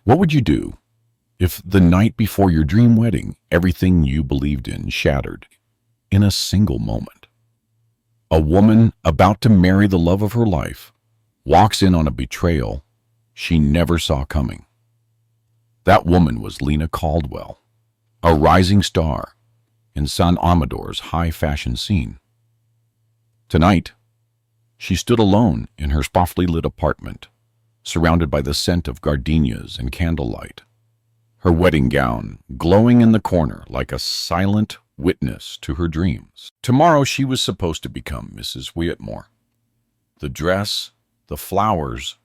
What would you do if the night before your dream wedding, everything you believed in shattered in a single moment? A woman about to marry the love of her life walks in on a betrayal she never saw coming. That woman was Lena Caldwell, a rising star in San Amador's high fashion scene. Tonight, she stood alone in her softly lit apartment, surrounded by the scent of gardenias and candlelight, her wedding gown glowing in the corner like a silent witness to her dreams. Tomorrow she was supposed to become Mrs. Whitmore. The dress, the flowers,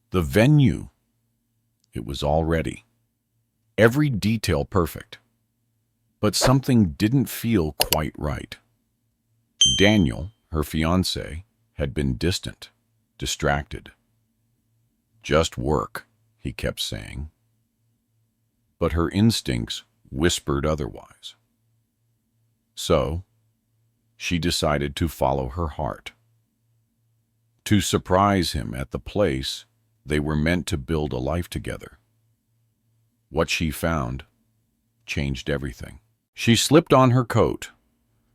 the venue, it was all ready. Every detail perfect. But something didn't feel quite right. Daniel, her fiancé, had been distant, distracted. Just work, he kept saying. But her instincts whispered otherwise. So, she decided to follow her heart, to surprise him at the place they were meant to build a life together. What she found changed everything. She slipped on her coat,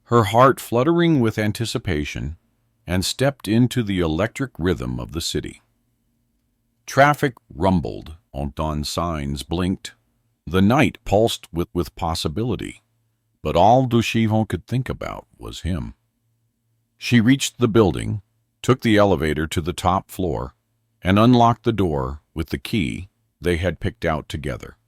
her heart fluttering with anticipation, and stepped into the electric rhythm of the city. Traffic rumbled, on signs blinked. The night pulsed with possibility, but all Duchivon could think about was him. She reached the building, took the elevator to the top floor, and unlocked the door with the key they had picked out together.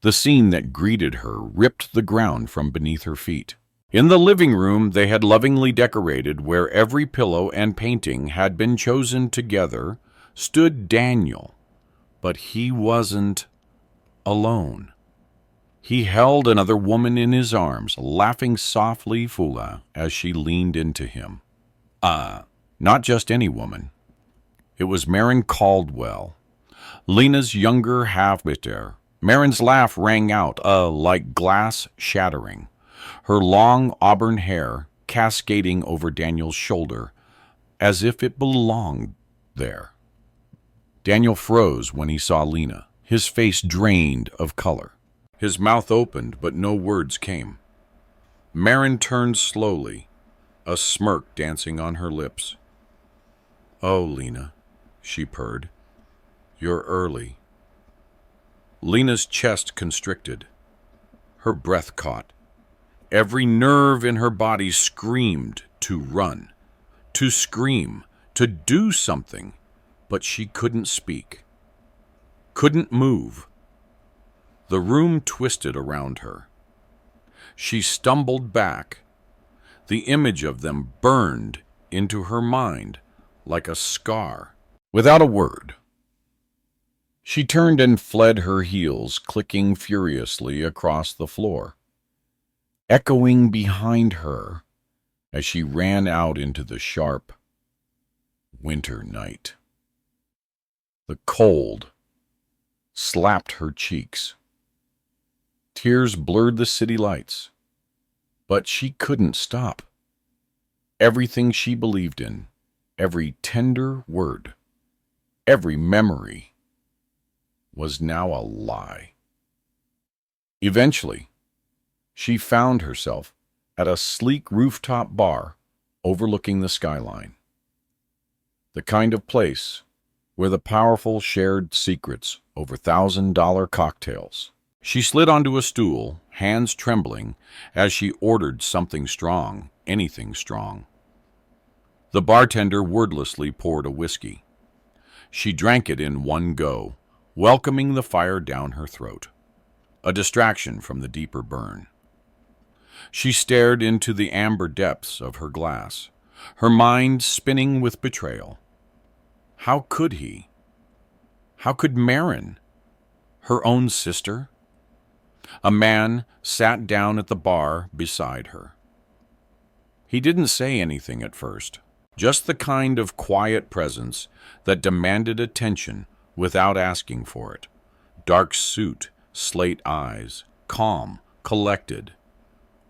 The scene that greeted her ripped the ground from beneath her feet. In the living room they had lovingly decorated, where every pillow and painting had been chosen together, stood Daniel. But he wasn't alone. He held another woman in his arms, laughing softly Fula as she leaned into him. Not just any woman. It was Marin Caldwell, Lena's younger half-sister. Marin's laugh rang out, like glass shattering, her long auburn hair cascading over Daniel's shoulder, as if it belonged there. Daniel froze when he saw Lena, his face drained of color. His mouth opened, but no words came. Marin turned slowly, a smirk dancing on her lips. "Oh, Lena," she purred, "you're early." Lena's chest constricted. Her breath caught. Every nerve in her body screamed to run, to scream, to do something, but she couldn't speak, couldn't move. The room twisted around her. She stumbled back. The image of them burned into her mind like a scar. Without a word, she turned and fled, her heels clicking furiously across the floor, echoing behind her as she ran out into the sharp winter night. The cold slapped her cheeks. Tears blurred the city lights, but she couldn't stop. Everything she believed in, every tender word, every memory, was now a lie. Eventually, she found herself at a sleek rooftop bar overlooking the skyline. The kind of place where the powerful shared secrets over $1,000 cocktails. She slid onto a stool, hands trembling, as she ordered something strong, anything strong. The bartender wordlessly poured a whiskey. She drank it in one go, welcoming the fire down her throat, a distraction from the deeper burn. She stared into the amber depths of her glass, her mind spinning with betrayal. How could he? How could Marin? Her own sister? A man sat down at the bar beside her. He didn't say anything at first, just the kind of quiet presence that demanded attention without asking for it. Dark suit, slate eyes, calm, collected.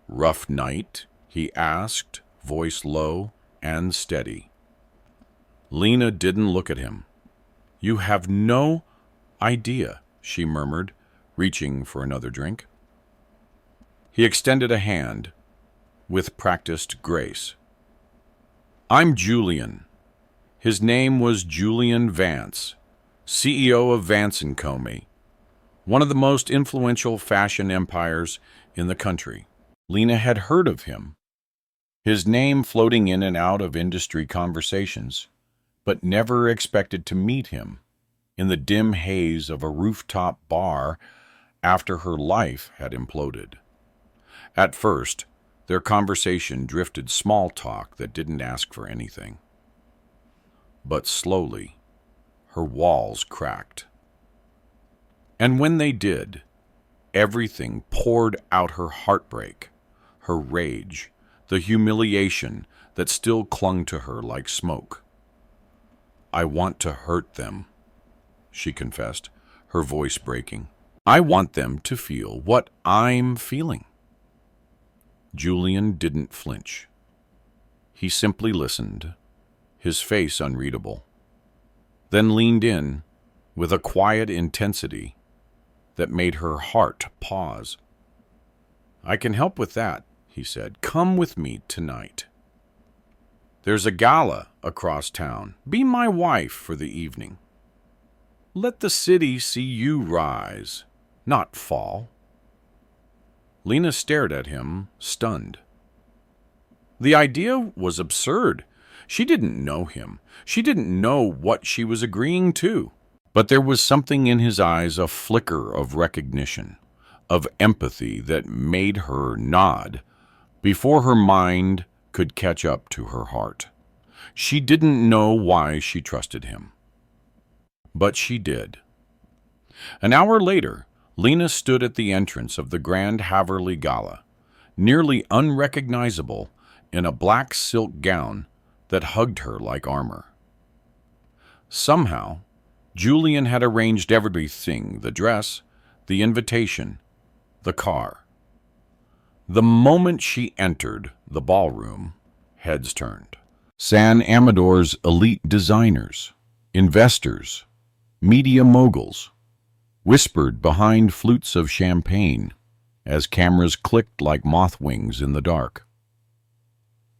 "Rough night?" he asked, voice low and steady. Lena didn't look at him. "You have no..." idea," she murmured, reaching for another drink. He extended a hand with practiced grace. "I'm Julian." His name was Julian Vance, CEO of Vance & Company, one of the most influential fashion empires in the country. Lena had heard of him, his name floating in and out of industry conversations, but never expected to meet him in the dim haze of a rooftop bar after her life had imploded. At first, their conversation drifted small talk that didn't ask for anything. But slowly, her walls cracked. And when they did, everything poured out: her heartbreak, her rage, the humiliation that still clung to her like smoke. "I want to hurt them," she confessed, her voice breaking. "I want them to feel what I'm feeling." Julian didn't flinch. He simply listened, his face unreadable, then leaned in with a quiet intensity that made her heart pause. "I can help with that," he said. "Come with me tonight. There's a gala across town. Be my wife for the evening. Let the city see you rise, not fall." Lena stared at him, stunned. The idea was absurd. She didn't know him. She didn't know what she was agreeing to. But there was something in his eyes, a flicker of recognition, of empathy that made her nod before her mind could catch up to her heart. She didn't know why she trusted him, but she did. An hour later, Lena stood at the entrance of the Grand Haverly Gala, nearly unrecognizable in a black silk gown that hugged her like armor. Somehow, Julian had arranged everything: the dress, the invitation, the car. The moment she entered the ballroom, heads turned. San Amador's elite designers, investors, media moguls whispered behind flutes of champagne as cameras clicked like moth wings in the dark.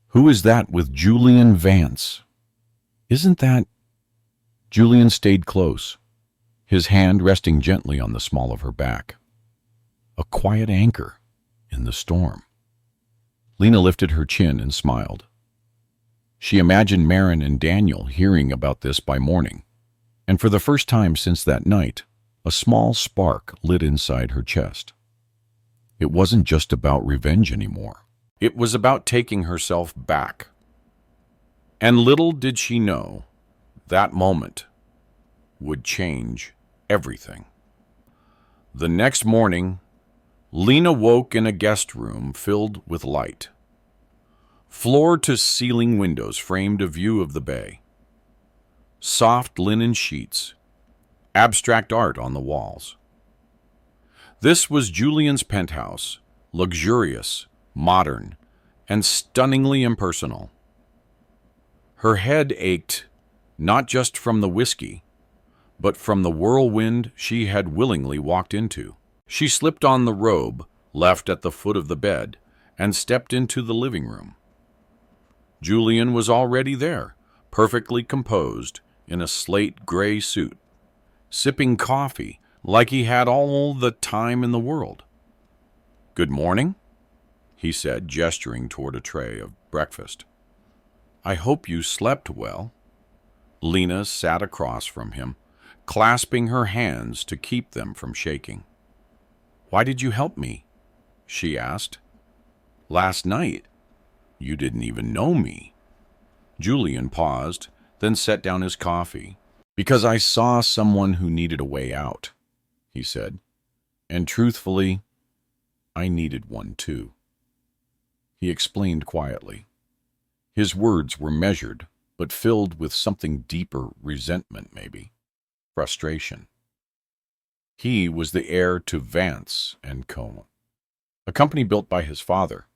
"Who is that with Julian Vance? Isn't that—" Julian stayed close, his hand resting gently on the small of her back. A quiet anchor in the storm. Lena lifted her chin and smiled. She imagined Marin and Daniel hearing about this by morning, and for the first time since that night, a small spark lit inside her chest. It wasn't just about revenge anymore. It was about taking herself back. And little did she know, that moment would change everything. The next morning, Lena woke in a guest room filled with light. Floor-to-ceiling windows framed a view of the bay. Soft linen sheets, abstract art on the walls. This was Julian's penthouse, luxurious, modern, and stunningly impersonal. Her head ached, not just from the whiskey, but from the whirlwind she had willingly walked into. She slipped on the robe left at the foot of the bed and stepped into the living room. Julian was already there, perfectly composed in a slate gray suit, sipping coffee like he had all the time in the world. "Good morning," he said, gesturing toward a tray of breakfast. "I hope you slept well." Lena sat across from him, clasping her hands to keep them from shaking. "Why did you help me?" she asked. "Last night, you didn't even know me." Julian paused, then set down his coffee. "Because I saw someone who needed a way out," he said. "And truthfully, I needed one too." He explained quietly. His words were measured, but filled with something deeper: resentment, maybe, frustration. He was the heir to Vance & Co., a company built by his father,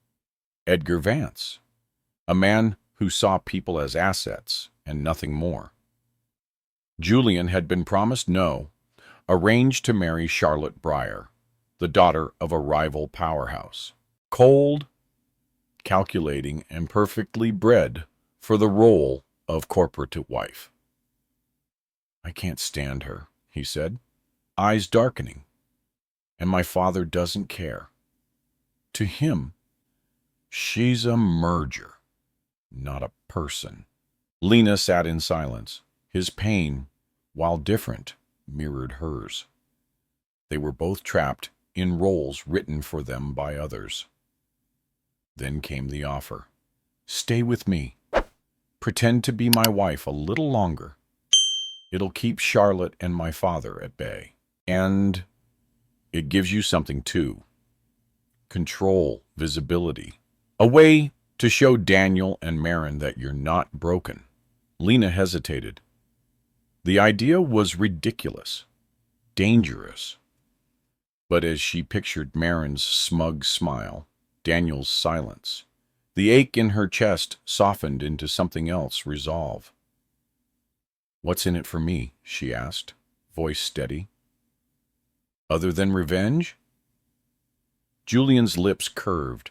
Edgar Vance, a man who saw people as assets and nothing more. Julian had been promised no, arranged to marry Charlotte Breyer, the daughter of a rival powerhouse. Cold, calculating, and perfectly bred for the role of corporate wife. "I can't stand her," he said, eyes darkening. "And my father doesn't care. To him, she's a merger, not a person." Lena sat in silence. His pain, while different, mirrored hers. They were both trapped in roles written for them by others. Then came the offer. "Stay with me. Pretend to be my wife a little longer. It'll keep Charlotte and my father at bay. And it gives you something too. Control, visibility. A way to show Daniel and Marin that you're not broken." Lena hesitated. The idea was ridiculous, dangerous. But as she pictured Marin's smug smile, Daniel's silence, the ache in her chest softened into something else, resolve. "What's in it for me?" she asked, voice steady. "Other than revenge?" Julian's lips curved,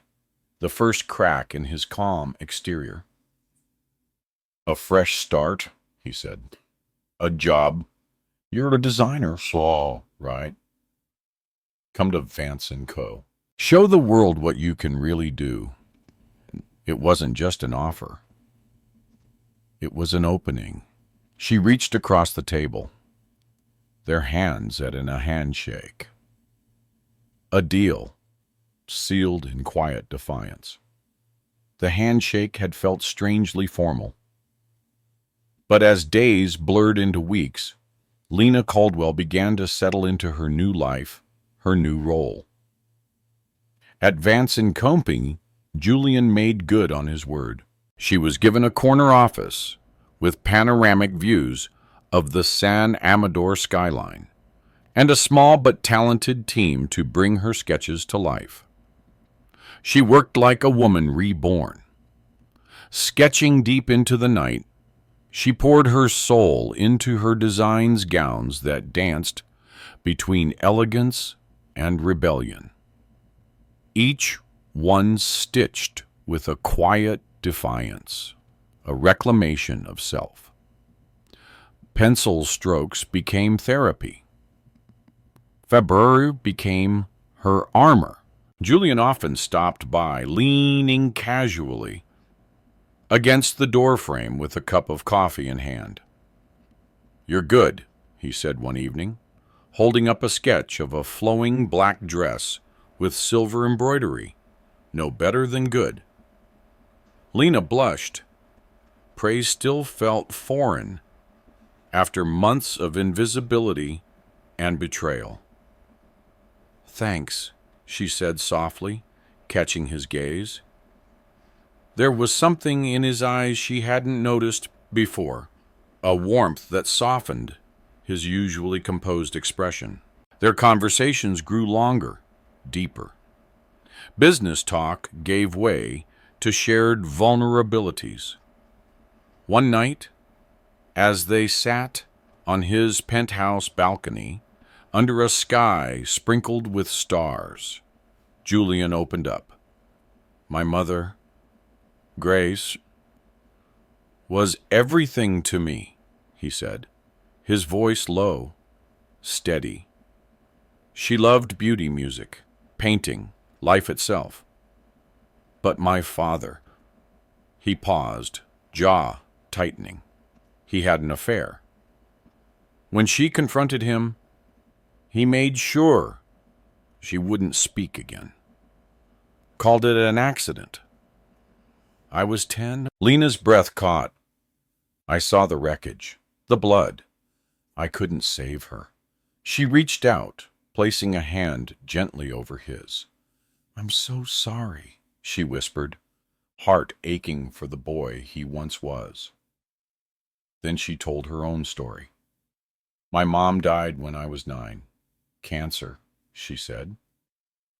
the first crack in his calm exterior. "A fresh start," he said. "A job. You're a designer, so, right? Come to Vance & Co. Show the world what you can really do." It wasn't just an offer. It was an opening. She reached across the table, their hands at in a handshake. A deal, sealed in quiet defiance. The handshake had felt strangely formal. But as days blurred into weeks, Lena Caldwell began to settle into her new life, her new role. At Vance & Company, Julian made good on his word. She was given a corner office with panoramic views of the San Amador skyline, and a small but talented team to bring her sketches to life. She worked like a woman reborn. Sketching deep into the night, she poured her soul into her design's gowns that danced between elegance and rebellion, each one stitched with a quiet defiance, a reclamation of self. Pencil strokes became therapy. February became her armor. Julian often stopped by, leaning casually against the doorframe with a cup of coffee in hand. "You're good," he said one evening, holding up a sketch of a flowing black dress with silver embroidery. "No better than good." Lena blushed. Praise still felt foreign after months of invisibility and betrayal. "Thanks," she said softly, catching his gaze. There was something in his eyes she hadn't noticed before, a warmth that softened his usually composed expression. Their conversations grew longer, deeper. Business talk gave way to shared vulnerabilities. One night, as they sat on his penthouse balcony under a sky sprinkled with stars, Julian opened up. "My mother, Grace, was everything to me," he said, his voice low, steady. "She loved beauty music, painting, life itself. But my father—" He paused, jaw tightening. He had an affair. When she confronted him, he made sure she wouldn't speak again. Called it an accident. I was 10. Lena's breath caught. I saw the wreckage, the blood. I couldn't save her. She reached out, placing a hand gently over his. "I'm so sorry," she whispered, heart aching for the boy he once was. Then she told her own story. "My mom died when I was 9. Cancer," she said.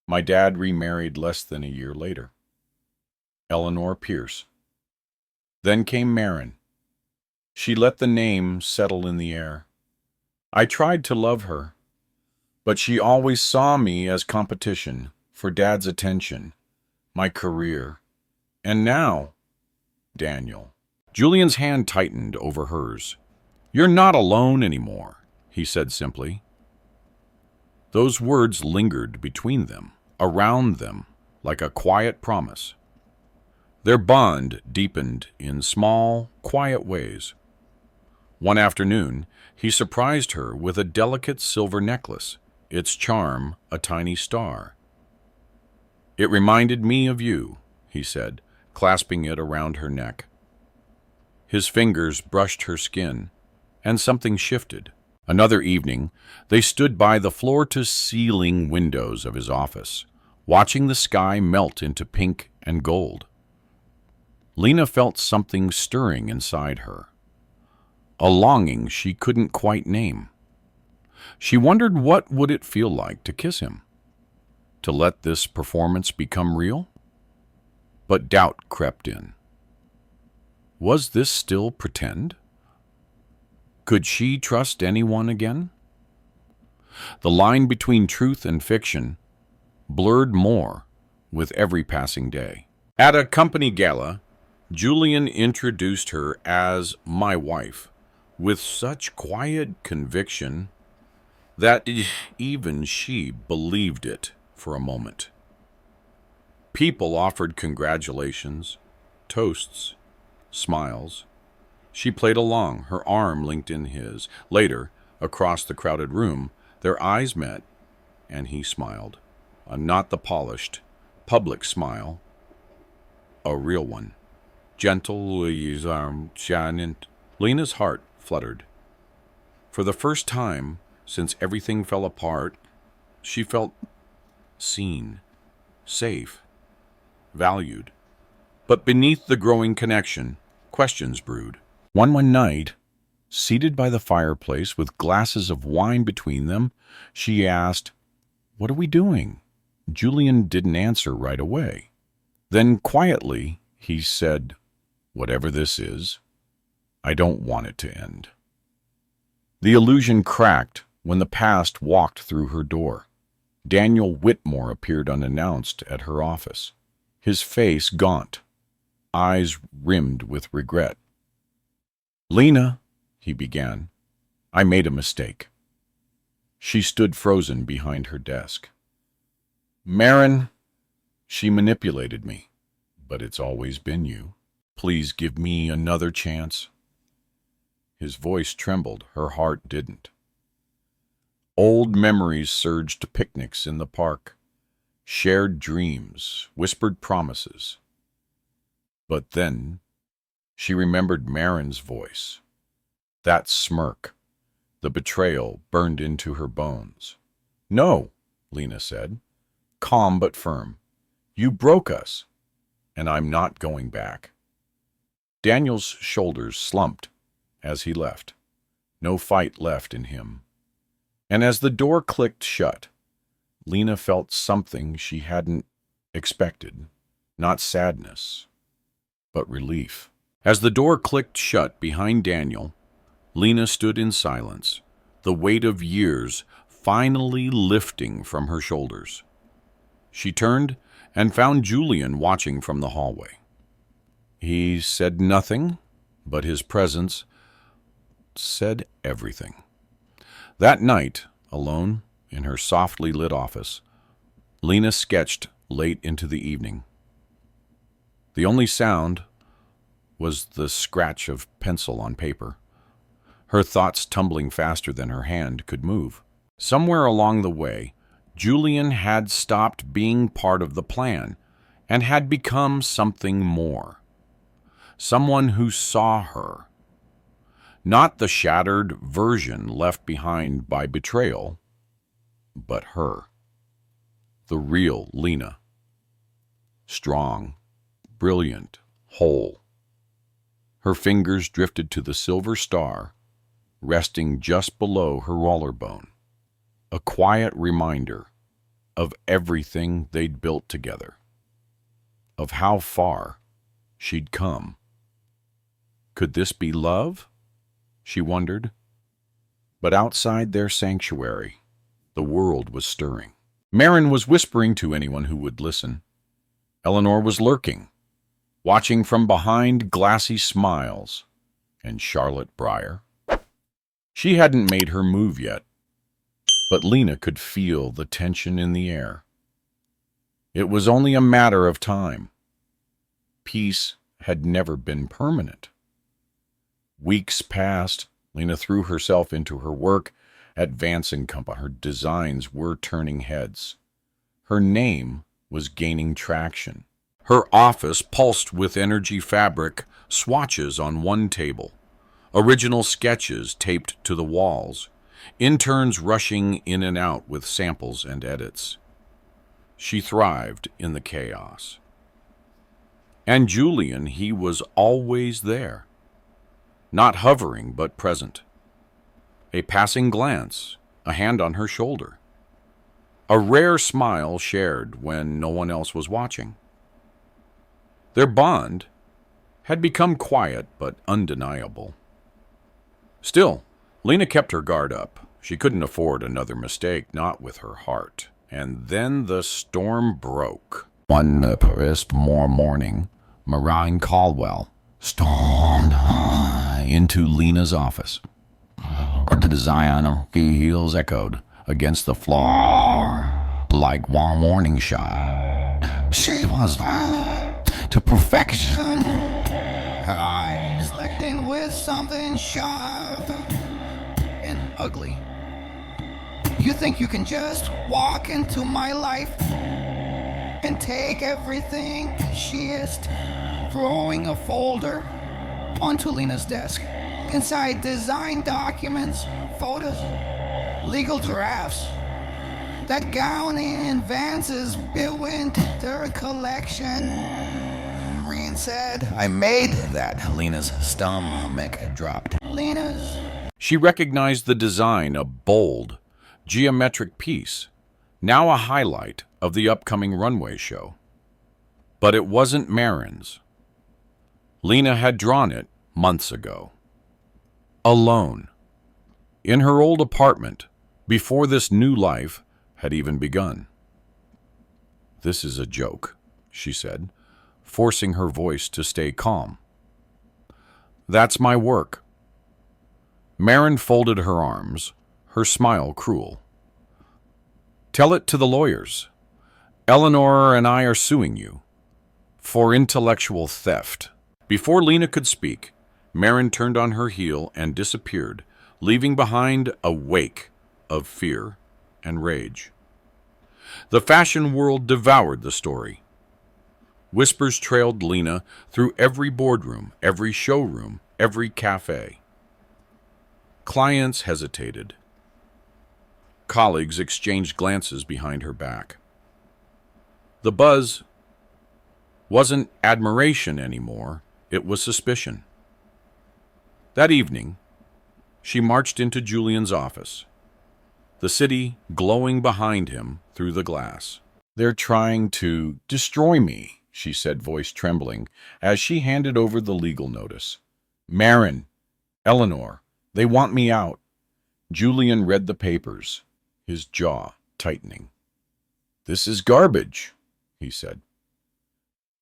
"My dad remarried less than a year later. Eleanor Pierce. Then came Marin. She let the name settle in the air. I tried to love her, But she always saw me as competition for Dad's attention, my career. And now, Daniel. Julian's hand tightened over hers. You're not alone anymore, he said simply. Those words lingered between them, around them, like a quiet promise. Their bond deepened in small, quiet ways. One afternoon, he surprised her with a delicate silver necklace, its charm a tiny star. It reminded me of you, he said, clasping it around her neck. His fingers brushed her skin, and something shifted. Another evening, they stood by the floor-to-ceiling windows of his office, watching the sky melt into pink and gold. Lena felt something stirring inside her, a longing she couldn't quite name. She wondered what would it feel like to kiss him, to let this performance become real? But doubt crept in. Was this still pretend? Could she trust anyone again? The line between truth and fiction blurred more with every passing day. At a company gala, Julian introduced her as my wife, with such quiet conviction that even she believed it for a moment. People offered congratulations, toasts, smiles. She played along, her arm linked in his. Later, across the crowded room, their eyes met, and he smiled. Not the polished, public smile, a real one. Gentle, his arm shining. Lena's heart fluttered. For the first time since everything fell apart, she felt seen, safe, valued. But beneath the growing connection, questions brewed. One night, seated by the fireplace with glasses of wine between them, she asked, "What are we doing?" Julian didn't answer right away. Then quietly, he said, "Whatever this is, I don't want it to end." The illusion cracked when the past walked through her door. Daniel Whitmore appeared unannounced at her office, his face gaunt, eyes rimmed with regret. "Lena," he began, "I made a mistake." She stood frozen behind her desk. "Marin, she manipulated me, but it's always been you. Please give me another chance." His voice trembled, her heart didn't. Old memories surged to picnics in the park, shared dreams, whispered promises. But then she remembered Marin's voice. That smirk, the betrayal burned into her bones. "No," Lena said, calm but firm. "You broke us, and I'm not going back." Daniel's shoulders slumped as he left. No fight left in him. And as the door clicked shut, Lena felt something she hadn't expected. Not sadness, but relief. As the door clicked shut behind Daniel, Lena stood in silence, the weight of years finally lifting from her shoulders. She turned and found Julian watching from the hallway. He said nothing, but his presence said everything. That night, alone in her softly lit office, Lena sketched late into the evening. The only sound was the scratch of pencil on paper, her thoughts tumbling faster than her hand could move. Somewhere along the way, Julian had stopped being part of the plan and had become something more. Someone who saw her. Not the shattered version left behind by betrayal, but her. The real Lena. Strong, brilliant, whole. Her fingers drifted to the silver star, resting just below her collarbone. A quiet reminder of everything they'd built together, of how far she'd come. Could this be love? She wondered. But outside their sanctuary, The world was stirring. Marin was whispering to anyone who would listen. Eleanor was lurking, watching from behind glassy smiles. And Charlotte Breyer? She hadn't made her move yet, but Lena could feel the tension in the air. It was only a matter of time. Peace had never been permanent. Weeks passed. Lena threw herself into her work at Vance & Company. Her designs were turning heads. Her name was gaining traction. Her office pulsed with energy. Fabric swatches on one table, original sketches taped to the walls, interns rushing in and out with samples and edits. She thrived in the chaos. And Julian, he was always there, not hovering but present. A passing glance, a hand on her shoulder, a rare smile shared when no one else was watching. Their bond had become quiet but undeniable. Still, Lena kept her guard up. She couldn't afford another mistake, not with her heart. And then the storm broke. One crisp morning, Marine Caldwell stormed into Lena's office. Her design heels echoed against the floor like warm morning shot. She was to perfection. Her eyes licking with something sharp and ugly. You think you can just walk into my life and take everything? She is throwing a folder onto Lena's desk. Inside, design documents, photos, legal drafts. That gown in Vance's winter collection. Marine said, I made that. Lena's stomach dropped. Lena's. She recognized the design, a bold, geometric piece, now a highlight of the upcoming runway show. But it wasn't Marin's. Lena had drawn it months ago. Alone, in her old apartment, before this new life had even begun. This is a joke, she said, forcing her voice to stay calm. That's my work. Marin folded her arms, her smile cruel. Tell it to the lawyers. Eleanor and I are suing you for intellectual theft. Before Lena could speak, Marin turned on her heel and disappeared, leaving behind a wake of fear and rage. The fashion world devoured the story. Whispers trailed Lena through every boardroom, every showroom, every cafe. Clients hesitated. Colleagues exchanged glances behind her back. The buzz wasn't admiration anymore, it was suspicion. That evening, she marched into Julian's office, the city glowing behind him through the glass. They're trying to destroy me, she said, voice trembling, as she handed over the legal notice. Marin, Eleanor, they want me out. Julian read the papers, his jaw tightening. This is garbage, he said.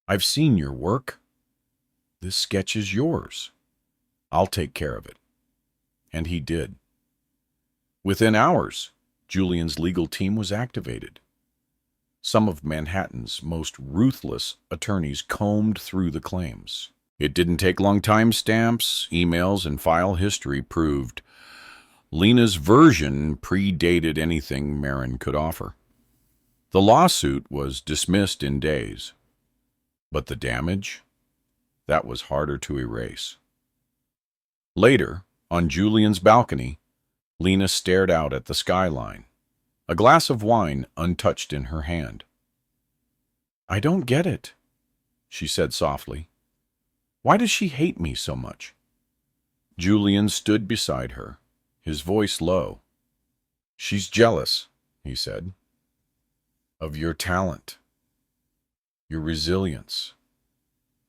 I've seen your work. This sketch is yours. I'll take care of it. And he did. Within hours, Julian's legal team was activated. Some of Manhattan's most ruthless attorneys combed through the claims. It didn't take long. Timestamps, emails, and file history proved Lena's version predated anything Marin could offer. The lawsuit was dismissed in days, but the damage, that was harder to erase. Later, on Julian's balcony, Lena stared out at the skyline, a glass of wine untouched in her hand. I don't get it, she said softly. Why does she hate me so much? Julian stood beside her, his voice low. She's jealous, he said, of your talent, your resilience,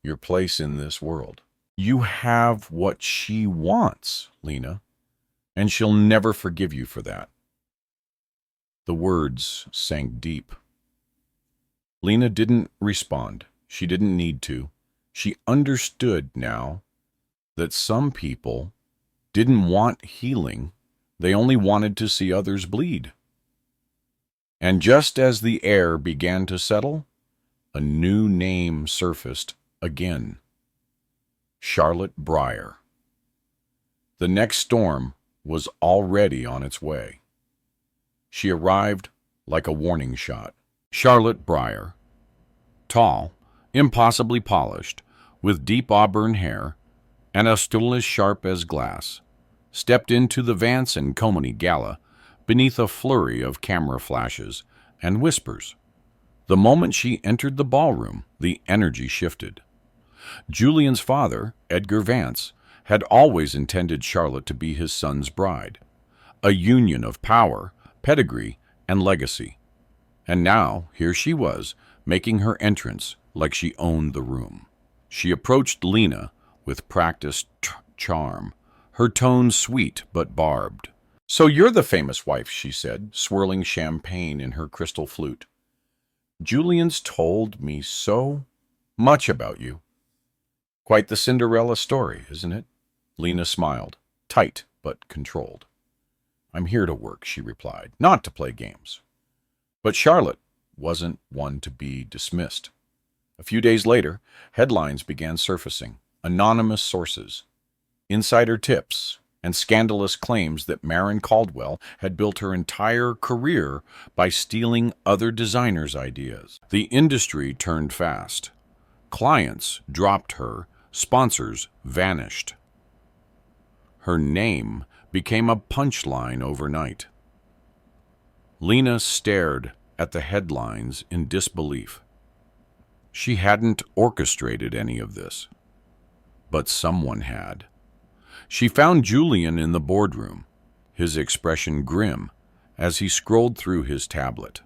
your place in this world. You have what she wants, Lena, and she'll never forgive you for that. The words sank deep. Lena didn't respond. She didn't need to. She understood now that some people didn't want healing. They only wanted to see others bleed. And just as the air began to settle, a new name surfaced again. Charlotte Breyer. The next storm was already on its way. She arrived like a warning shot. Charlotte Breyer, tall, impossibly polished, with deep auburn hair and a stubble as sharp as glass, stepped into the Vance and Company gala beneath a flurry of camera flashes and whispers. The moment she entered the ballroom, the energy shifted. Julian's father, Edgar Vance, had always intended Charlotte to be his son's bride, a union of power, pedigree, and legacy. And now, here she was, making her entrance like she owned the room. She approached Lena with practiced charm, her tone sweet but barbed. "So you're the famous wife," she said, swirling champagne in her crystal flute. "Julian's told me so much about you." "Quite the Cinderella story, isn't it?" Lena smiled, tight but controlled. "I'm here to work," she replied, "not to play games." But Charlotte wasn't one to be dismissed. A few days later, headlines began surfacing, anonymous sources, insider tips, and scandalous claims that Maren Caldwell had built her entire career by stealing other designers' ideas. The industry turned fast. Clients dropped her, sponsors vanished. Her name became a punchline overnight. Lena stared at the headlines in disbelief. She hadn't orchestrated any of this, but someone had. She found Julian in the boardroom, his expression grim as he scrolled through his tablet.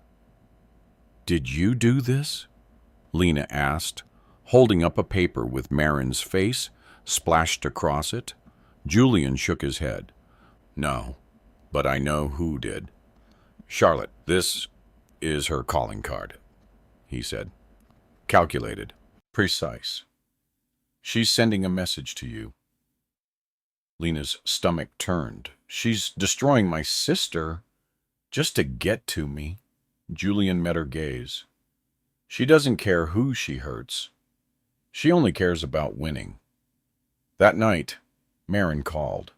"Did you do this?" Lena asked, holding up a paper with Maren's face splashed across it. Julian shook his head. "No, but I know who did. Charlotte, this is her calling card," he said. "Calculated, precise. She's sending a message to you." Lena's stomach turned. "She's destroying my sister just to get to me." Julian met her gaze. "She doesn't care who she hurts. She only cares about winning." That night, Maren called.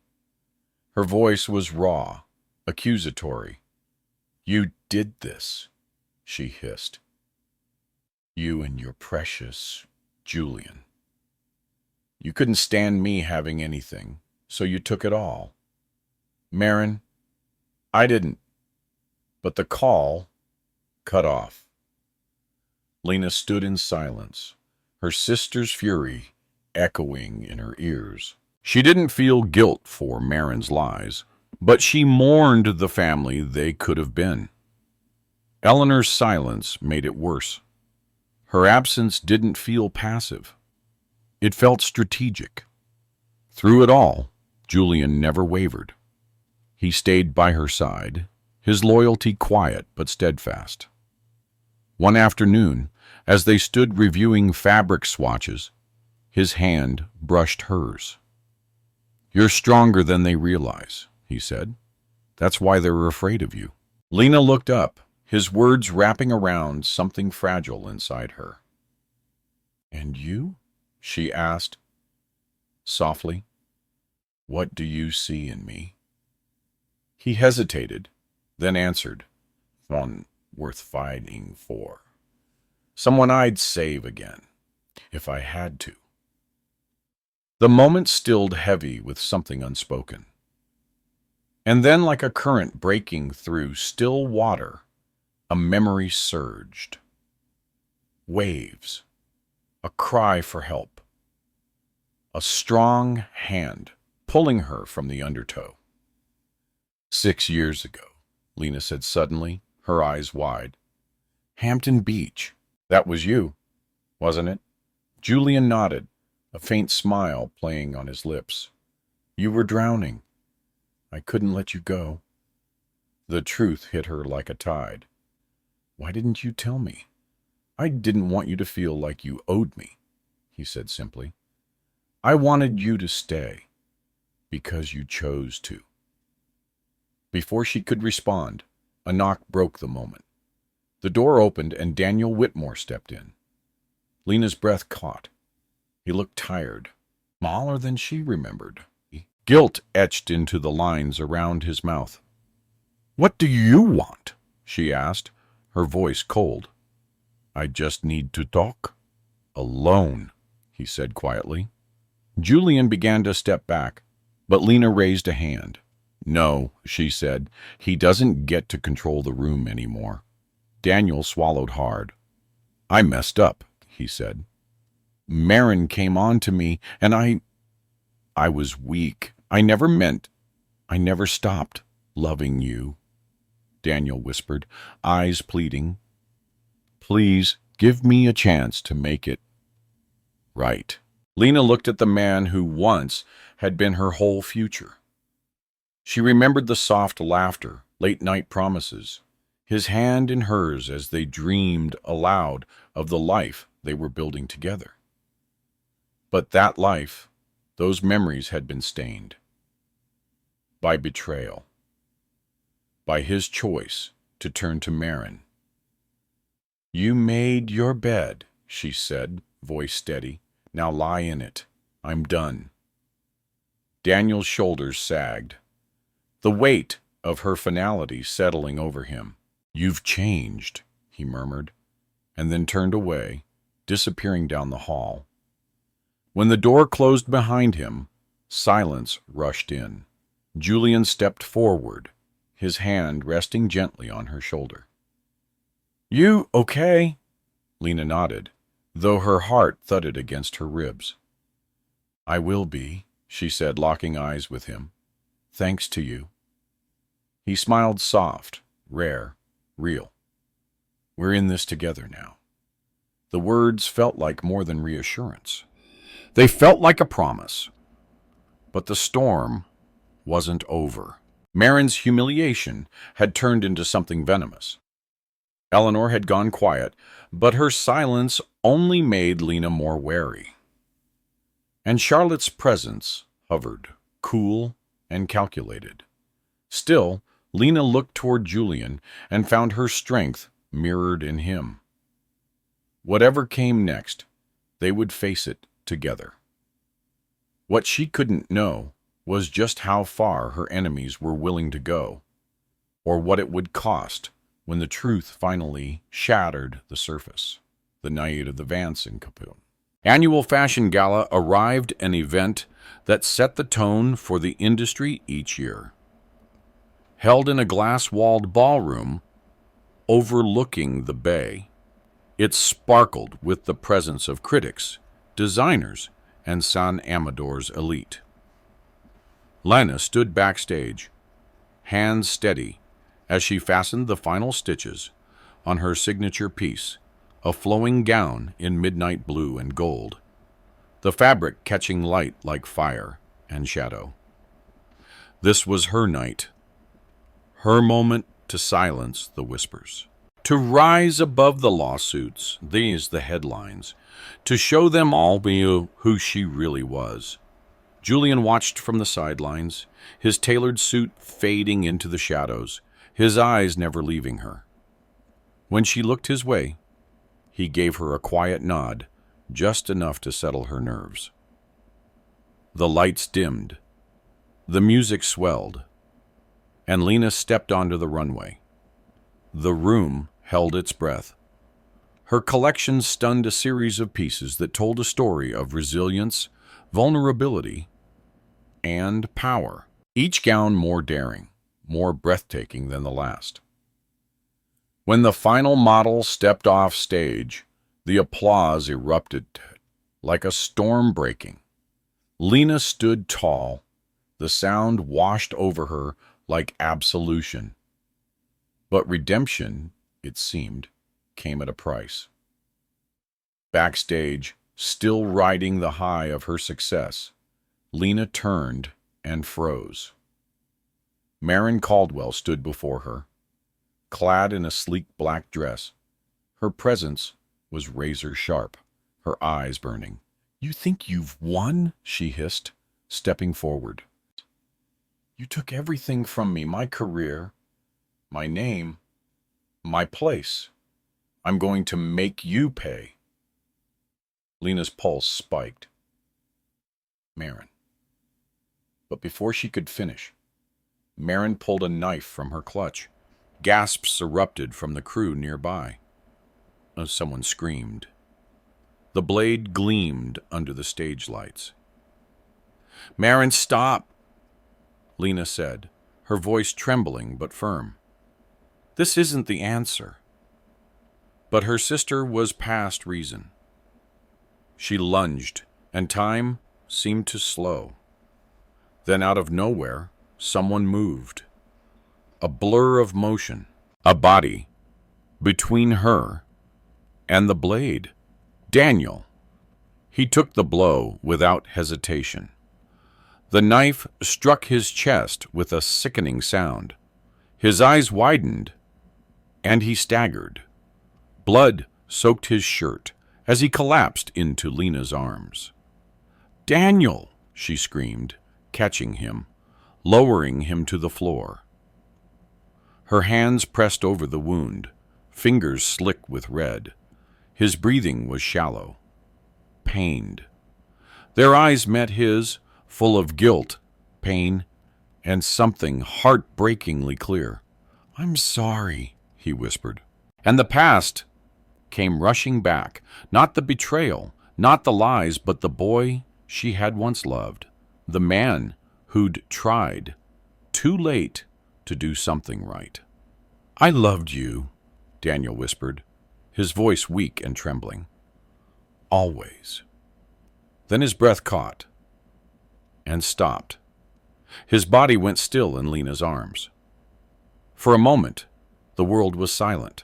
Her voice was raw, accusatory. "You did this," she hissed. "You and your precious Julian. You couldn't stand me having anything, so you took it all. Maren, I didn't, but the call cut off." Lena stood in silence, her sister's fury echoing in her ears. She didn't feel guilt for Maren's lies, but she mourned the family they could have been. Eleanor's silence made it worse. Her absence didn't feel passive. It felt strategic. Through it all, Julian never wavered. He stayed by her side, his loyalty quiet but steadfast. One afternoon, as they stood reviewing fabric swatches, his hand brushed hers. "You're stronger than they realize," he said. "That's why they're afraid of you." Lena looked up, his words wrapping around something fragile inside her. "And you?" she asked, softly. "What do you see in me?" He hesitated, then answered, "One worth fighting for. Someone I'd save again, if I had to." The moment stilled heavy with something unspoken. And then, like a current breaking through still water, a memory surged. Waves. A cry for help. A strong hand pulling her from the undertow. 6 years ago, Lena said suddenly, her eyes wide. "Hampton Beach. That was you, wasn't it?" Julian nodded, a faint smile playing on his lips. "You were drowning. I couldn't let you go." The truth hit her like a tide. "Why didn't you tell me? I didn't want you to feel like you owed me," he said simply. "I wanted you to stay because you chose to." Before she could respond, a knock broke the moment. The door opened and Daniel Whitmore stepped in. Lena's breath caught. He looked tired, smaller than she remembered. Guilt etched into the lines around his mouth. "What do you want?" she asked, her voice cold. "I just need to talk. Alone," he said quietly. Julian began to step back, but Lena raised a hand. "No," she said, "he doesn't get to control the room anymore." Daniel swallowed hard. "I messed up," he said. "Marin came on to me, and I was weak. I never stopped loving you," Daniel whispered, eyes pleading. "Please give me a chance to make it right." Lena looked at the man who once had been her whole future. She remembered the soft laughter, late-night promises, his hand in hers as they dreamed aloud of the life they were building together. But that life, those memories had been stained by betrayal, by his choice to turn to Marin. "You made your bed," she said, voice steady. "Now lie in it. I'm done." Daniel's shoulders sagged, the weight of her finality settling over him. "You've changed," he murmured, and then turned away, disappearing down the hall. When the door closed behind him, silence rushed in. Julian stepped forward, his hand resting gently on her shoulder. "You okay?" Lena nodded, though her heart thudded against her ribs. "I will be," she said, locking eyes with him. "Thanks to you." He smiled soft, rare, real. "We're in this together now." The words felt like more than reassurance. They felt like a promise. But the storm wasn't over. Marin's humiliation had turned into something venomous. Eleanor had gone quiet, but her silence only made Lena more wary. And Charlotte's presence hovered, cool and calculated. Still, Lena looked toward Julian and found her strength mirrored in him. Whatever came next, they would face it together. What she couldn't know was just how far her enemies were willing to go, or what it would cost when the truth finally shattered the surface. The night of the Vance and Capone Annual Fashion Gala arrived, an event that set the tone for the industry each year. Held in a glass-walled ballroom overlooking the bay, it sparkled with the presence of critics, designers, and San Amador's elite. Lena stood backstage, hands steady, as she fastened the final stitches on her signature piece, a flowing gown in midnight blue and gold, the fabric catching light like fire and shadow. This was her night, her moment to silence the whispers, to rise above the lawsuits, these the headlines, to show them all who she really was. Julian watched from the sidelines, his tailored suit fading into the shadows, his eyes never leaving her. When she looked his way, he gave her a quiet nod, just enough to settle her nerves. The lights dimmed, the music swelled, and Lena stepped onto the runway. The room held its breath. Her collection stunned a series of pieces that told a story of resilience, vulnerability, and power, each gown more daring, more breathtaking than the last. When the final model stepped off stage, the applause erupted like a storm breaking. Lena stood tall, the sound washed over her like absolution. But redemption, it seemed, came at a price. Backstage, still riding the high of her success, Lena turned and froze. Marin Caldwell stood before her, clad in a sleek black dress. Her presence was razor sharp, her eyes burning. "You think you've won?" she hissed, stepping forward. "You took everything from me, my career, my name, my place. I'm going to make you pay." Lena's pulse spiked. Marin. But before she could finish, Marin pulled a knife from her clutch. Gasps erupted from the crew nearby. Someone screamed. The blade gleamed under the stage lights. "Marin, stop," Lena said, her voice trembling but firm. "This isn't the answer." But her sister was past reason. She lunged, and time seemed to slow. Then out of nowhere, someone moved. A blur of motion, a body, between her and the blade. Daniel. He took the blow without hesitation. The knife struck his chest with a sickening sound. His eyes widened, and he staggered. Blood soaked his shirt as he collapsed into Lena's arms. "Daniel!" she screamed, catching him, lowering him to the floor. Her hands pressed over the wound, fingers slick with red. His breathing was shallow, pained. Their eyes met his, full of guilt, pain, and something heartbreakingly clear. "I'm sorry," he whispered. And the past came rushing back, not the betrayal, not the lies, but the boy she had once loved, the man who'd tried, too late, to do something right. "I loved you," Daniel whispered, his voice weak and trembling. "Always." Then his breath caught and stopped. His body went still in Lena's arms. For a moment, the world was silent.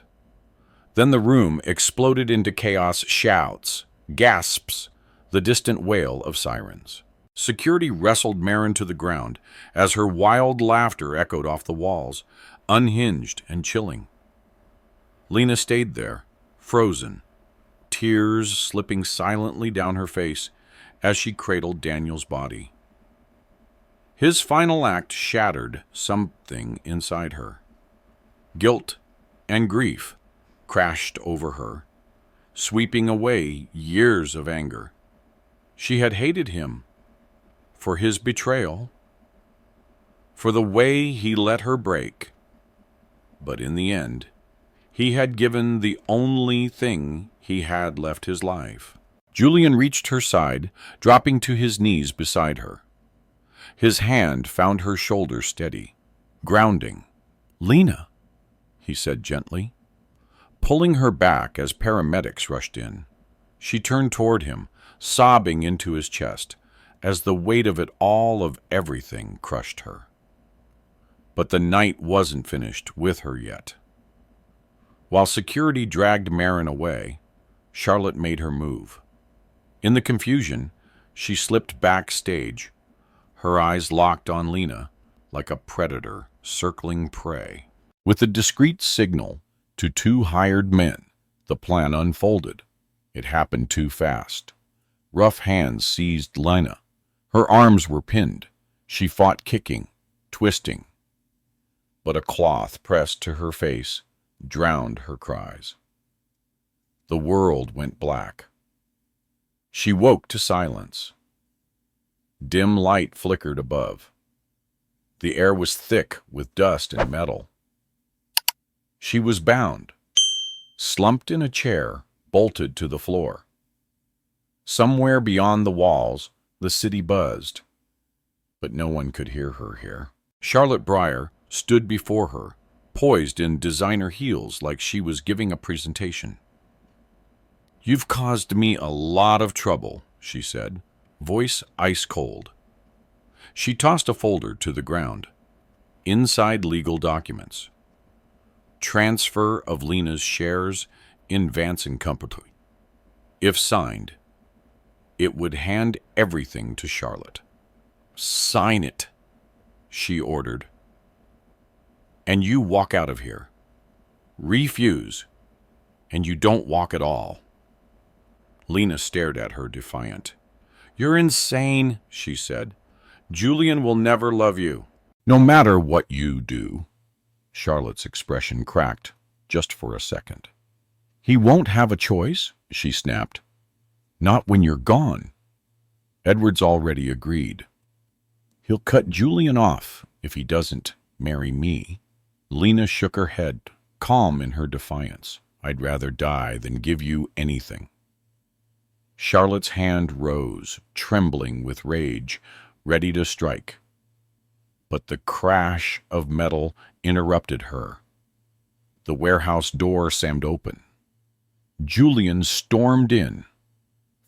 Then the room exploded into chaos, shouts, gasps, the distant wail of sirens. Security wrestled Marin to the ground as her wild laughter echoed off the walls, unhinged and chilling. Lena stayed there, frozen, tears slipping silently down her face as she cradled Daniel's body. His final act shattered something inside her. Guilt and grief crashed over her, sweeping away years of anger. She had hated him for his betrayal, for the way he let her break. But in the end, he had given the only thing he had left his life. Julian reached her side, dropping to his knees beside her. His hand found her shoulder steady, grounding. "Lena," he said gently, pulling her back as paramedics rushed in. She turned toward him, sobbing into his chest, as the weight of it all, of everything, crushed her. But the night wasn't finished with her yet. While security dragged Marin away, Charlotte made her move. In the confusion, she slipped backstage, her eyes locked on Lena like a predator circling prey. With a discreet signal to two hired men, the plan unfolded. It happened too fast. Rough hands seized Lena. Her arms were pinned. She fought, kicking, twisting. But a cloth pressed to her face drowned her cries. The world went black. She woke to silence. Dim light flickered above. The air was thick with dust and metal. She was bound, slumped in a chair, bolted to the floor. Somewhere beyond the walls, the city buzzed, but no one could hear her here. Charlotte Breyer stood before her, poised in designer heels like she was giving a presentation. "You've caused me a lot of trouble," she said, voice ice cold. She tossed a folder to the ground. Inside, legal documents. Transfer of Lena's shares in Vance & Company. If signed, it would hand everything to Charlotte. "Sign it," she ordered. and you walk out of here. Refuse, and you don't walk at all. Lena stared at her, defiant. You're insane, she said. Julian will never love you. No matter what you do. Charlotte's expression cracked, just for a second. He won't have a choice, she snapped. Not when you're gone. Edward's already agreed. He'll cut Julian off if he doesn't marry me. Lena shook her head, calm in her defiance. I'd rather die than give you anything. Charlotte's hand rose, trembling with rage, ready to strike. But the crash of metal interrupted her. The warehouse door slammed open. Julian stormed in,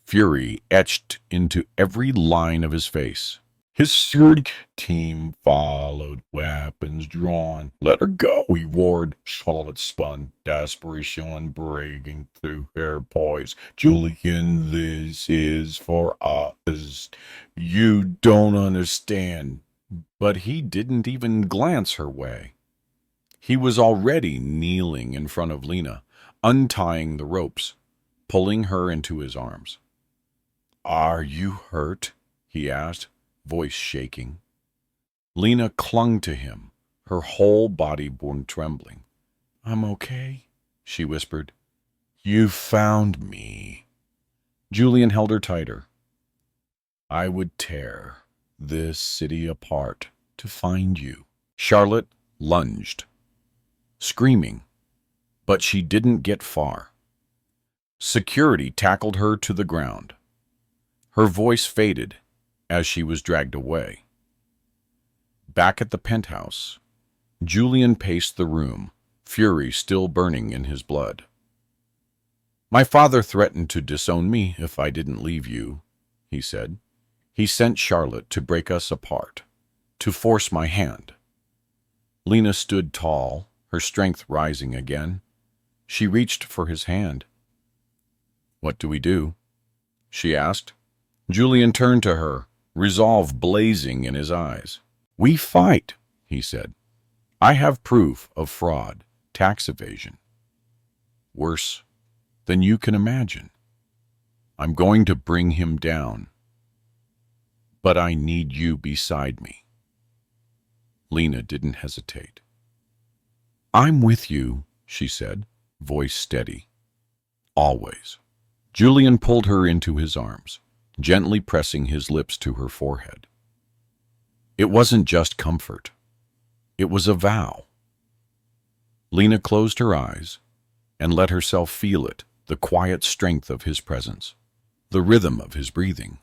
fury etched into every line of his face. His search team followed, weapons drawn. Let her go, he roared. Charlotte spun, desperation breaking through her poise. Julian, this is for us. You don't understand. But he didn't even glance her way. He was already kneeling in front of Lena, untying the ropes, pulling her into his arms. Are you hurt? He asked, voice shaking. Lena clung to him, her whole body born trembling. I'm okay, she whispered. You found me. Julian held her tighter. I would tear this city apart to find you. Charlotte lunged, screaming, but she didn't get far. Security tackled her to the ground. Her voice faded as she was dragged away. Back at the penthouse, Julian paced the room, fury still burning in his blood. My father threatened to disown me if I didn't leave you, he said. He sent Charlotte to break us apart, to force my hand. Lena stood tall, her strength rising again. She reached for his hand. What do we do? She asked. Julian turned to her, resolve blazing in his eyes. We fight, he said. I have proof of fraud, tax evasion. Worse than you can imagine. I'm going to bring him down. But I need you beside me. Lena didn't hesitate. I'm with you, she said, voice steady. Always. Julian pulled her into his arms, gently pressing his lips to her forehead. It wasn't just comfort. It was a vow. Lena closed her eyes and let herself feel it, the quiet strength of his presence, the rhythm of his breathing,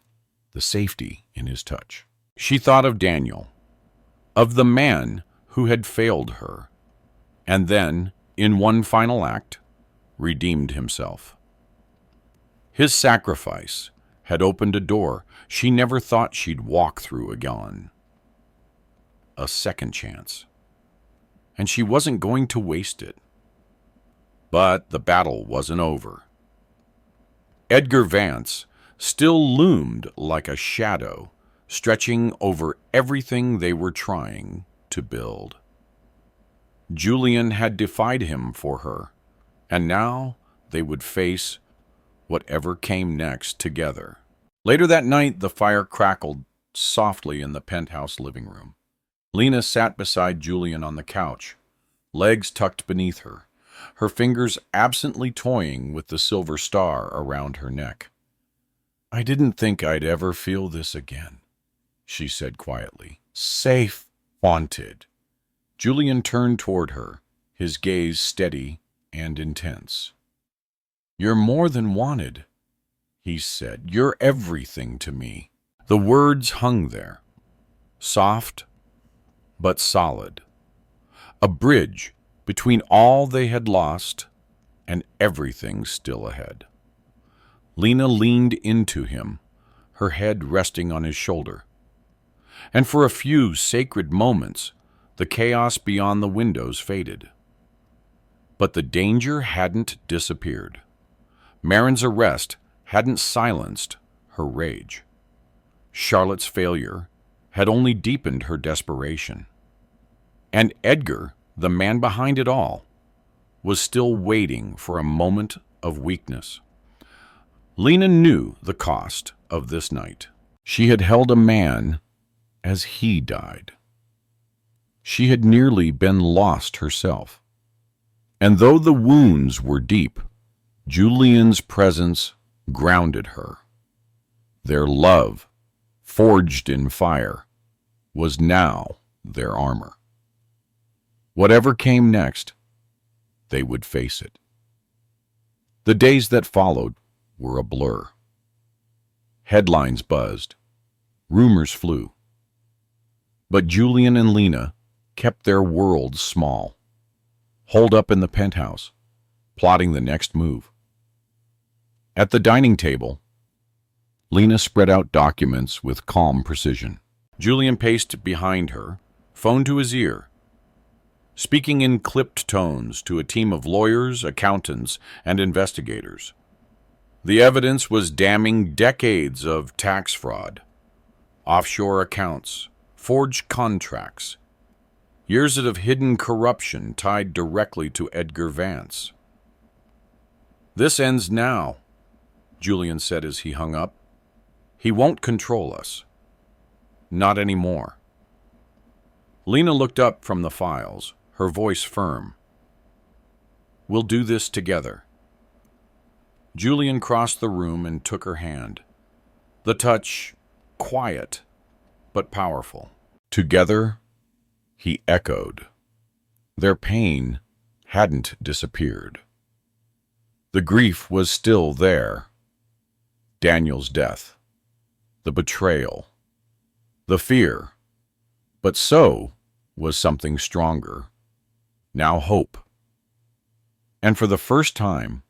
the safety in his touch. She thought of Daniel, of the man who had failed her, and then, in one final act, redeemed himself. His sacrifice had opened a door she never thought she'd walk through again. A second chance. And she wasn't going to waste it. But the battle wasn't over. Edgar Vance still loomed like a shadow, stretching over everything they were trying to build. Julian had defied him for her, and now they would face whatever came next together. Later that night, the fire crackled softly in the penthouse living room. Lena sat beside Julian on the couch, legs tucked beneath her fingers absently toying with the silver star around her neck. I didn't think I'd ever feel this again, she said quietly. Safe, wanted. Julian turned toward her, his gaze steady and intense. You're more than wanted, he said. You're everything to me. The words hung there, soft but solid. A bridge between all they had lost and everything still ahead. Lena leaned into him, her head resting on his shoulder. And for a few sacred moments, the chaos beyond the windows faded. But the danger hadn't disappeared. Marin's arrest hadn't silenced her rage. Charlotte's failure had only deepened her desperation. And Edgar the man behind it all, was still waiting for a moment of weakness. Lena knew the cost of this night. She had held a man as he died. She had nearly been lost herself. And though the wounds were deep, Julian's presence grounded her. Their love, forged in fire, was now their armor. Whatever came next, they would face it. The days that followed were a blur. Headlines buzzed, rumors flew. But Julian and Lena kept their worlds small, holed up in the penthouse, plotting the next move. At the dining table, Lena spread out documents with calm precision. Julian paced behind her, phone to his ear, speaking in clipped tones to a team of lawyers, accountants, and investigators. The evidence was damning decades of tax fraud, offshore accounts, forged contracts, years of hidden corruption tied directly to Edgar Vance. "This ends now," Julian said as he hung up. "He won't control us. Not anymore." Lena looked up from the files, her voice firm. "We'll do this together." Julian crossed the room and took her hand. The touch, quiet but powerful. "Together," he echoed. Their pain hadn't disappeared. The grief was still there. Daniel's death, the betrayal, the fear. But so was something stronger. Now hope. And for the first time,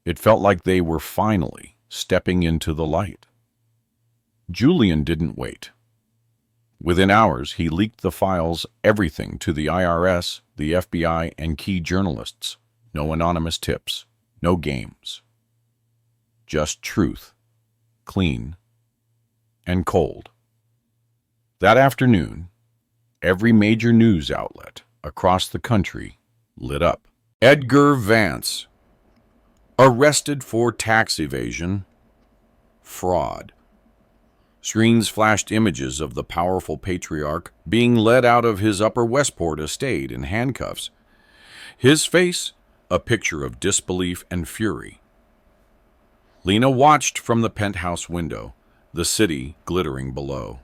it felt like they were finally stepping into the light. Julian didn't wait. Within hours, he leaked the files, everything, to the IRS, the FBI, and key journalists. No anonymous tips, no games. Just truth, clean and cold. That afternoon, every major news outlet across the country lit up. Edgar Vance, arrested for tax evasion, fraud. Screens flashed images of the powerful patriarch being led out of his Upper Westport estate in handcuffs. His face, a picture of disbelief and fury. Lena watched from the penthouse window, the city glittering below.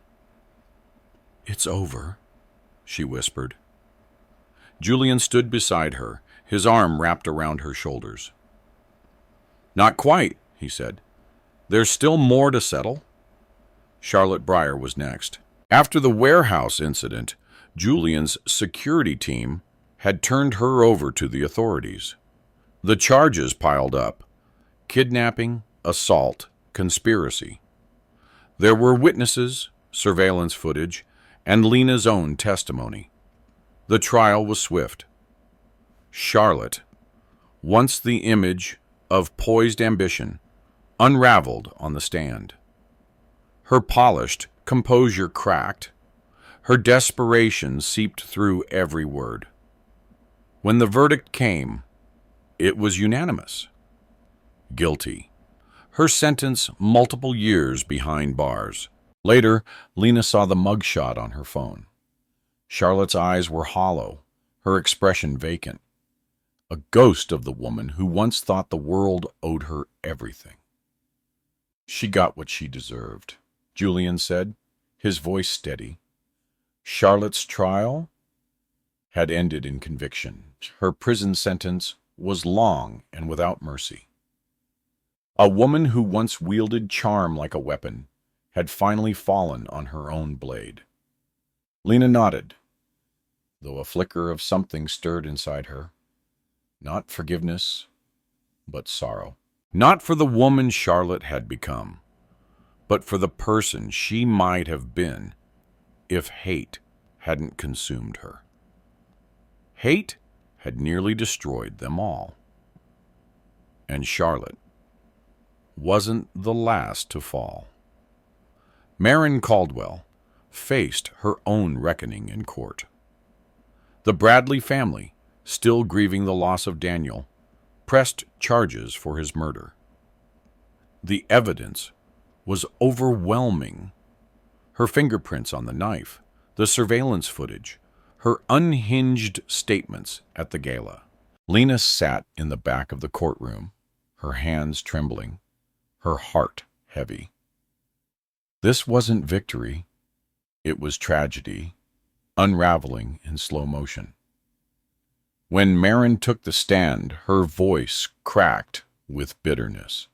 "It's over," she whispered. Julian stood beside her, his arm wrapped around her shoulders. "Not quite," he said. "There's still more to settle." Charlotte Breyer was next. After the warehouse incident, Julian's security team had turned her over to the authorities. The charges piled up: kidnapping, assault, conspiracy. There were witnesses, surveillance footage, and Lena's own testimony. The trial was swift. Charlotte, once the image of poised ambition, unraveled on the stand. Her polished composure cracked. Her desperation seeped through every word. When the verdict came, it was unanimous. Guilty. Her sentence, multiple years behind bars. Later, Lena saw the mugshot on her phone. Charlotte's eyes were hollow, her expression vacant. A ghost of the woman who once thought the world owed her everything. "She got what she deserved," Julian said, his voice steady. Charlotte's trial had ended in conviction. Her prison sentence was long and without mercy. A woman who once wielded charm like a weapon had finally fallen on her own blade. Lena nodded, though a flicker of something stirred inside her. Not forgiveness, but sorrow. Not for the woman Charlotte had become, but for the person she might have been if hate hadn't consumed her. Hate had nearly destroyed them all. And Charlotte wasn't the last to fall. Marin Caldwell faced her own reckoning in court. The Bradley family, still grieving the loss of Daniel, pressed charges for his murder. The evidence was overwhelming. Her fingerprints on the knife, the surveillance footage, her unhinged statements at the gala. Lena sat in the back of the courtroom, her hands trembling, her heart heavy. This wasn't victory. It was tragedy, unraveling in slow motion. When Marin took the stand, her voice cracked with bitterness.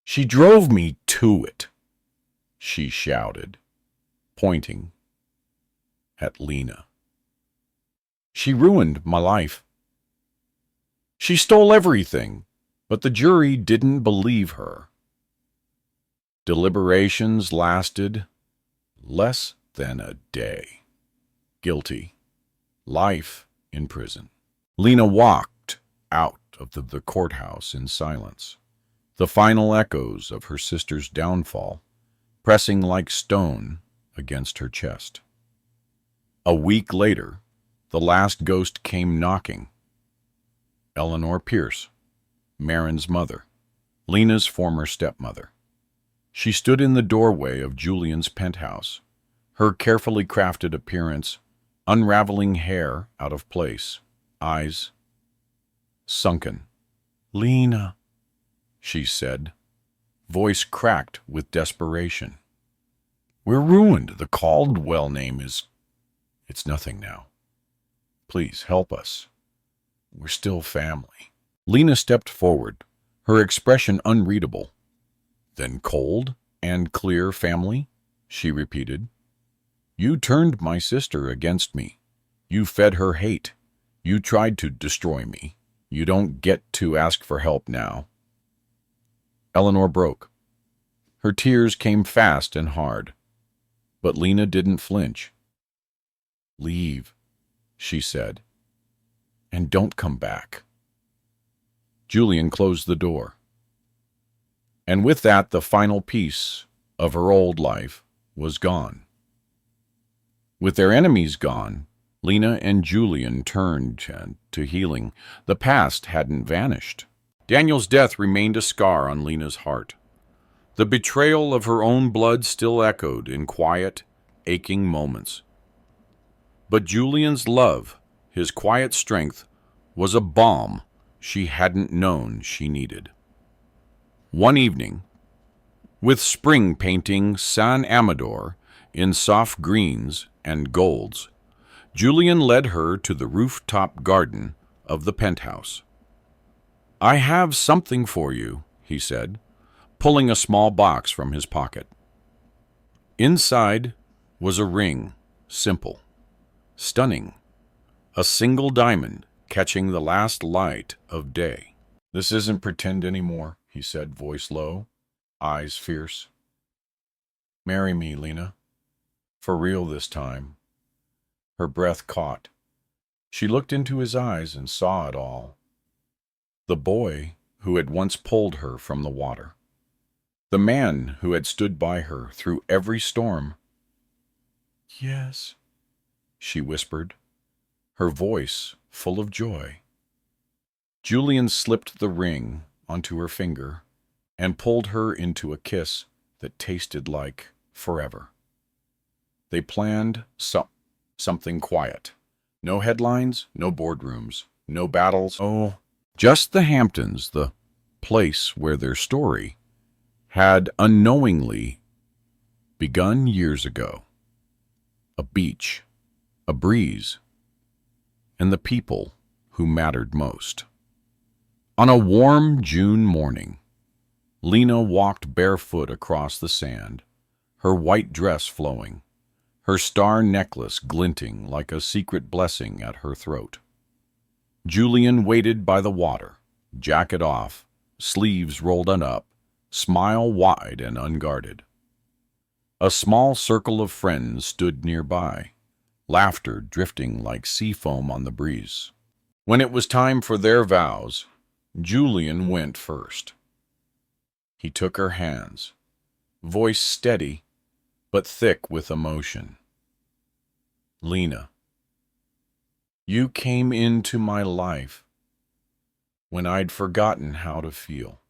"She drove me to it," she shouted, pointing at Lena. "She ruined my life. She stole everything," but the jury didn't believe her. Deliberations lasted less than a day. Guilty. Life in prison. Lena walked out of the courthouse in silence, the final echoes of her sister's downfall pressing like stone against her chest. A week later, the last ghost came knocking. Eleanor Pierce, Marin's mother, Lena's former stepmother. She stood in the doorway of Julian's penthouse, her carefully crafted appearance, unraveling hair out of place, eyes sunken. "Lena," she said, voice cracked with desperation. "We're ruined. The Caldwell name it's nothing now. Please help us. We're still family." Lena stepped forward, her expression unreadable. "Then cold and clear family?" she repeated. "You turned my sister against me. You fed her hate. You tried to destroy me. You don't get to ask for help now." Eleanor broke. Her tears came fast and hard, but Lena didn't flinch. "Leave," she said, "and don't come back." Julian closed the door. And with that, the final piece of her old life was gone. With their enemies gone, Lena and Julian turned to healing. The past hadn't vanished. Daniel's death remained a scar on Lena's heart. The betrayal of her own blood still echoed in quiet, aching moments. But Julian's love, his quiet strength, was a balm she hadn't known she needed. One evening, with spring painting San Amador in soft greens and golds, Julian led her to the rooftop garden of the penthouse. "I have something for you," he said, pulling a small box from his pocket. Inside was a ring, simple, stunning, a single diamond catching the last light of day. "This isn't pretend anymore," he said, voice low, eyes fierce. "Marry me, Lena. For real this time." Her breath caught. She looked into his eyes and saw it all. The boy who had once pulled her from the water. The man who had stood by her through every storm. "Yes," she whispered, her voice full of joy. Julian slipped the ring onto her finger and pulled her into a kiss that tasted like forever. They planned something quiet. No headlines, no boardrooms, no battles. Oh, just the Hamptons, the place where their story had unknowingly begun years ago. A beach, a breeze, and the people who mattered most. On a warm June morning, Lena walked barefoot across the sand, her white dress flowing, her star necklace glinting like a secret blessing at her throat. Julian waited by the water, jacket off, sleeves rolled up, smile wide and unguarded. A small circle of friends stood nearby, laughter drifting like sea foam on the breeze. When it was time for their vows, Julian went first. He took her hands, voice steady but thick with emotion. "Lena, You came into my life when I'd forgotten how to feel.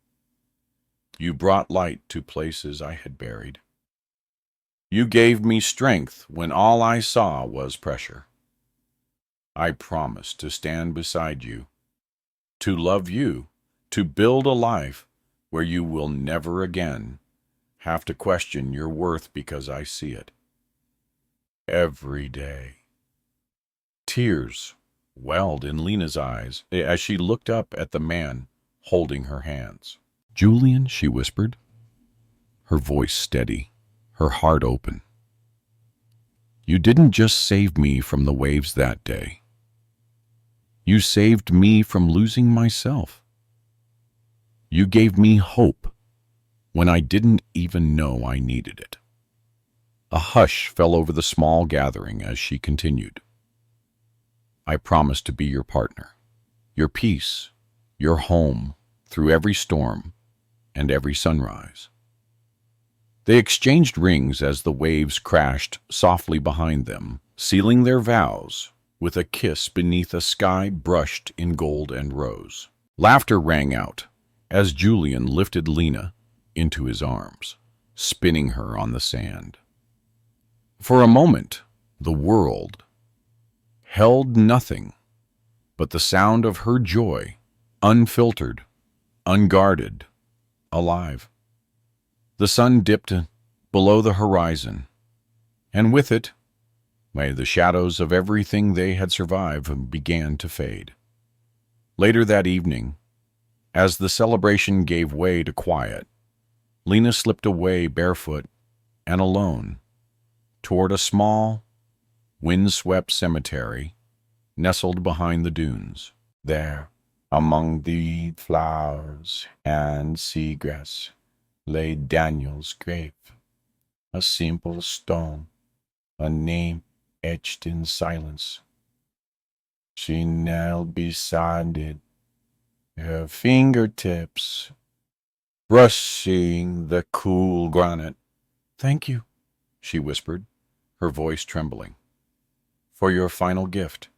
You brought light to places I had buried. You gave me strength when all I saw was pressure. I promised to stand beside you, to love you, to build a life where you will never again have to question your worth because I see it every day. Tears welled in Lena's eyes as she looked up at the man holding her hands. Julian, she whispered, her voice steady, her heart open. You didn't just save me from the waves that day. You saved me from losing myself. You gave me hope when I didn't even know I needed it. A hush fell over the small gathering as she continued. I promise to be your partner, your peace, your home through every storm and every sunrise. They exchanged rings as the waves crashed softly behind them, sealing their vows with a kiss beneath a sky brushed in gold and rose. Laughter rang out as Julian lifted Lena into his arms, spinning her on the sand. For a moment, the world held nothing but the sound of her joy, unfiltered, unguarded, alive. The sun dipped below the horizon, and with it, the shadows of everything they had survived began to fade. Later that evening, as the celebration gave way to quiet, Lena slipped away barefoot and alone toward a small, wind-swept cemetery nestled behind the dunes. There, among the flowers and seagrass, lay Daniel's grave, a simple stone, a name etched in silence. She knelt beside it, her fingertips brushing the cool granite. "Thank you," she whispered, her voice trembling, "for your final gift,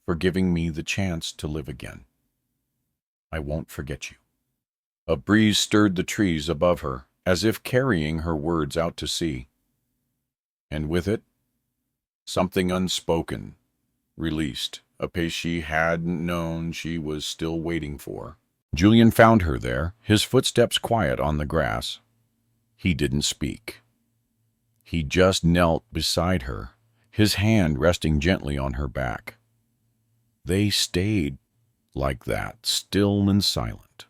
for giving me the chance to live again. I won't forget you." A breeze stirred the trees above her, as if carrying her words out to sea. And with it, something unspoken, released, a pace she hadn't known she was still waiting for. Julian found her there, his footsteps quiet on the grass. He didn't speak. He just knelt beside her, his hand resting gently on her back. They stayed like that, still and silent,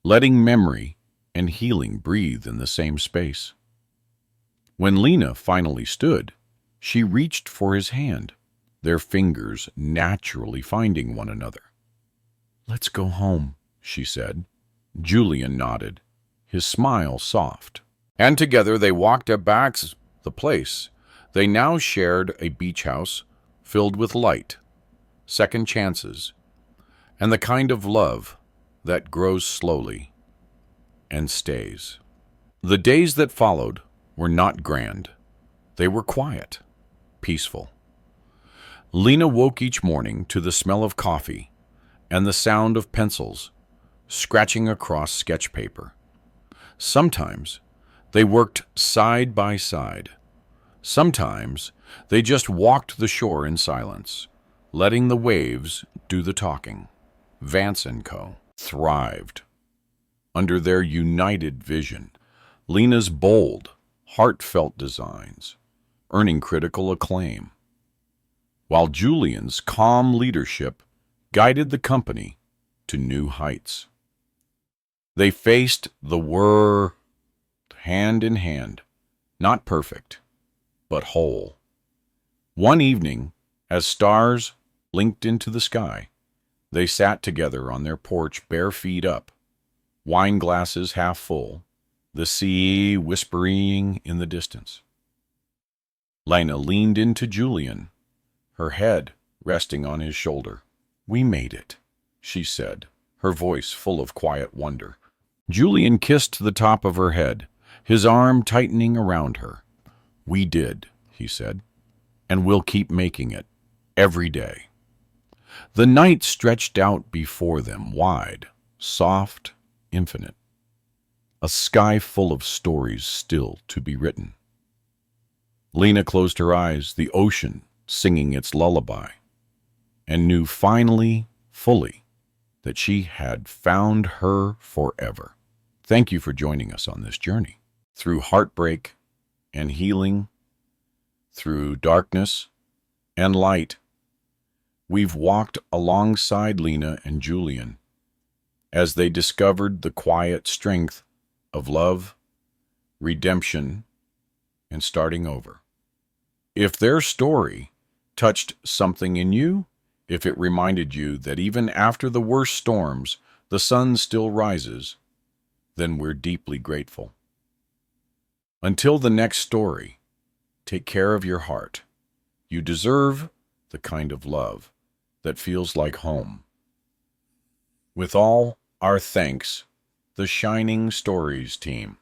letting memory and healing breathe in the same space. When Lena finally stood, she reached for his hand, their fingers naturally finding one another. "Let's go home," she said. Julian nodded, his smile soft. And together they walked back to the place. They now shared a beach house filled with light, second chances, and the kind of love that grows slowly and stays. The days that followed were not grand. They were quiet, peaceful. Lena woke each morning to the smell of coffee and the sound of pencils scratching across sketch paper. Sometimes they worked side by side. Sometimes they just walked the shore in silence, letting the waves do the talking. Vance & Co. thrived under their united vision. Lena's bold, heartfelt designs, earning critical acclaim, while Julian's calm leadership guided the company to new heights. They faced the world hand in hand, not perfect, but whole. One evening, as stars blinked into the sky, they sat together on their porch, bare feet up, wine glasses half full, the sea whispering in the distance. Lena leaned into Julian, her head resting on his shoulder. "We made it," she said, her voice full of quiet wonder. Julian kissed the top of her head, his arm tightening around her. "We did," he said, "and we'll keep making it, every day." The night stretched out before them wide, soft, infinite, a sky full of stories still to be written. Lena closed her eyes, the ocean singing its lullaby, and knew finally, fully, that she had found her forever. Thank you for joining us on this journey. Through heartbreak and healing, through darkness and light, we've walked alongside Lena and Julian as they discovered the quiet strength of love, redemption, and starting over. If their story touched something in you, if it reminded you that even after the worst storms, the sun still rises, then we're deeply grateful. Until the next story, take care of your heart. You deserve the kind of love that feels like home. With all our thanks, the Shining Stories team.